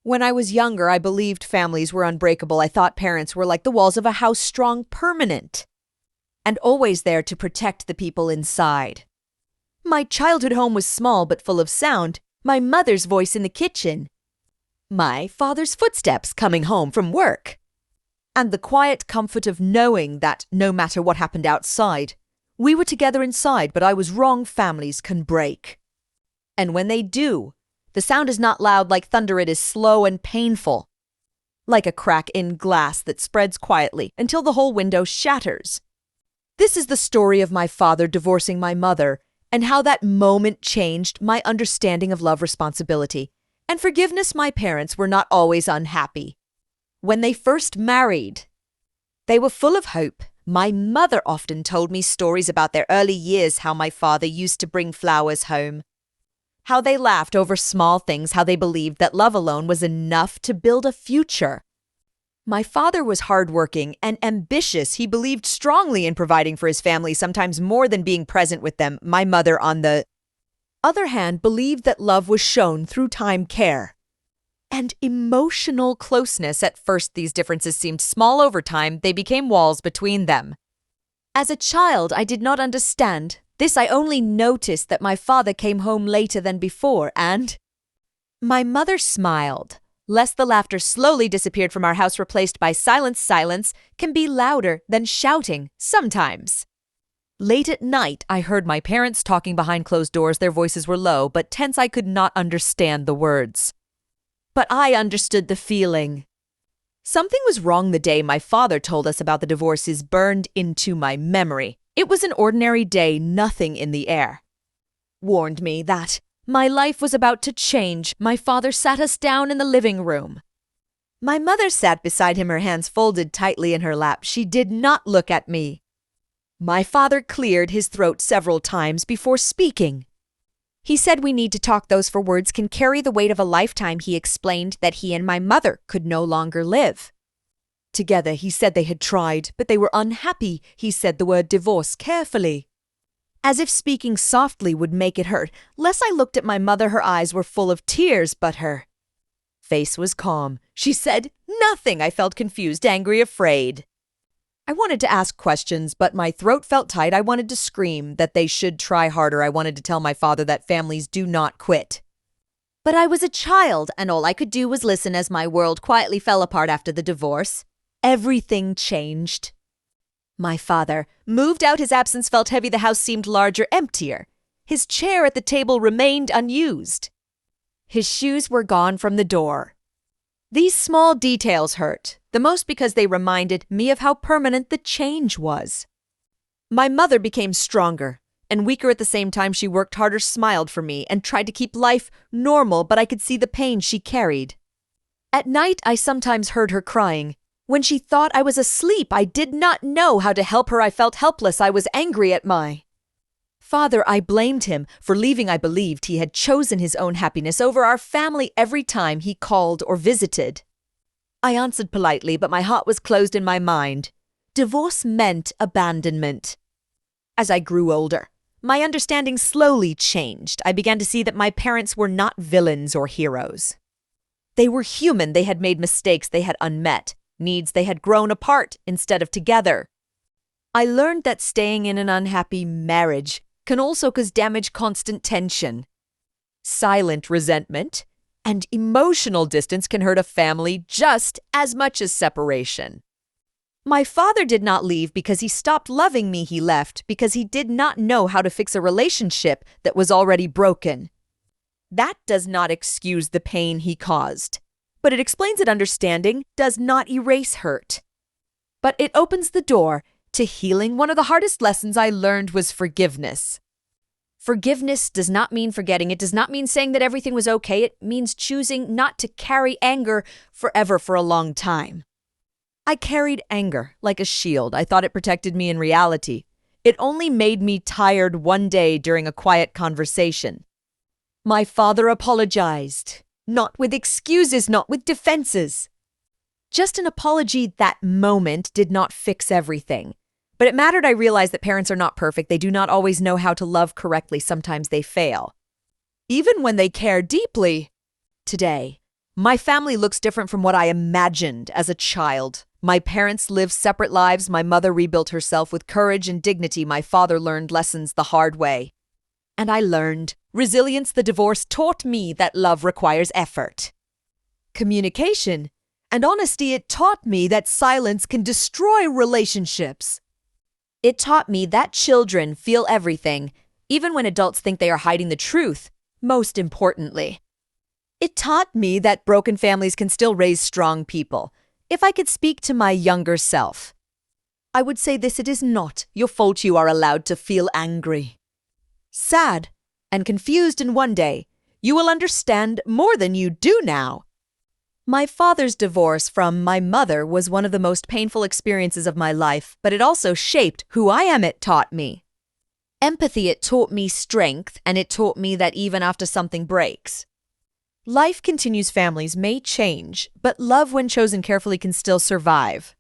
When I was younger, I believed families were unbreakable. I thought parents were like the walls of a house, strong, permanent, and always there to protect the people inside. My childhood home was small but full of sound. My mother's voice in the kitchen. My father's footsteps coming home from work. And the quiet comfort of knowing that no matter what happened outside, we were together inside, but I was wrong. Families can break. And when they do, the sound is not loud like thunder, it is slow and painful. Like a crack in glass that spreads quietly until the whole window shatters. This is the story of my father divorcing my mother and how that moment changed my understanding of love, responsibility, and forgiveness. My parents were not always unhappy. When they first married, they were full of hope. My mother often told me stories about their early years, how my father used to bring flowers home. How they laughed over small things, how they believed that love alone was enough to build a future. My father was hardworking and ambitious. He believed strongly in providing for his family, sometimes more than being present with them. My mother, on the other hand, believed that love was shown through time, care, and emotional closeness. At first, these differences seemed small. Over time, they became walls between them. As a child, I did not understand this. I only noticed that my father came home later than before, and my mother smiled. Lest the laughter slowly disappeared from our house, replaced by silence. Silence can be louder than shouting sometimes. Late at night, I heard my parents talking behind closed doors. Their voices were low, but tense. I could not understand the words. But I understood the feeling. Something was wrong the day my father told us about the divorce is burned into my memory. It was an ordinary day, nothing in the air. Warned me that my life was about to change. My father sat us down in the living room. My mother sat beside him, her hands folded tightly in her lap. She did not look at me. My father cleared his throat several times before speaking. He said we need to talk. Those four words can carry the weight of a lifetime. He explained that he and my mother could no longer live together. He said they had tried, but they were unhappy. He said the word divorce carefully, as if speaking softly would make it hurt. Less I looked at my mother, her eyes were full of tears, but her face was calm. She said nothing. I felt confused, angry, afraid. I wanted to ask questions, but my throat felt tight. I wanted to scream that they should try harder. I wanted to tell my father that families do not quit. But I was a child, and all I could do was listen as my world quietly fell apart after the divorce. Everything changed. My father moved out. His absence felt heavy. The house seemed larger, emptier. His chair at the table remained unused. His shoes were gone from the door. These small details hurt, the most because they reminded me of how permanent the change was. My mother became stronger and weaker at the same time. She worked harder, smiled for me, and tried to keep life normal, but I could see the pain she carried. At night, I sometimes heard her crying. When she thought I was asleep, I did not know how to help her. I felt helpless. I was angry at my father. I blamed him for leaving. I believed he had chosen his own happiness over our family every time he called or visited. I answered politely, but my heart was closed in my mind. Divorce meant abandonment. As I grew older, my understanding slowly changed. I began to see that my parents were not villains or heroes. They were human. They had made mistakes they had unmet, needs they had grown apart instead of together. I learned that staying in an unhappy marriage can also cause damage, constant tension, silent resentment, and emotional distance can hurt a family just as much as separation. My father did not leave because he stopped loving me. He left because he did not know how to fix a relationship that was already broken. That does not excuse the pain he caused, but it explains that understanding does not erase hurt. But it opens the door to healing. One of the hardest lessons I learned was forgiveness. Forgiveness does not mean forgetting. It does not mean saying that everything was okay. It means choosing not to carry anger forever for a long time. I carried anger like a shield. I thought it protected me. In reality, it only made me tired. One day during a quiet conversation, my father apologized, not with excuses, not with defenses. Just an apology. That moment did not fix everything. But it mattered. I realized that parents are not perfect. They do not always know how to love correctly. Sometimes they fail, even when they care deeply. Today, My family looks different from what I imagined as a child. My parents lived separate lives. My mother rebuilt herself with courage and dignity. My father learned lessons the hard way. And I learned resilience. The divorce taught me that love requires effort. Communication and honesty. It taught me that silence can destroy relationships. It taught me that children feel everything, even when adults think they are hiding the truth. Most importantly, it taught me that broken families can still raise strong people. If I could speak to my younger self, I would say this: it is not your fault. You are allowed to feel angry, sad, and confused, and one day you will understand more than you do now. My father's divorce from my mother was one of the most painful experiences of my life, but it also shaped who I am. It taught me empathy. It taught me strength, and it taught me that even after something breaks, life continues. Families may change, but love, when chosen carefully, can still survive.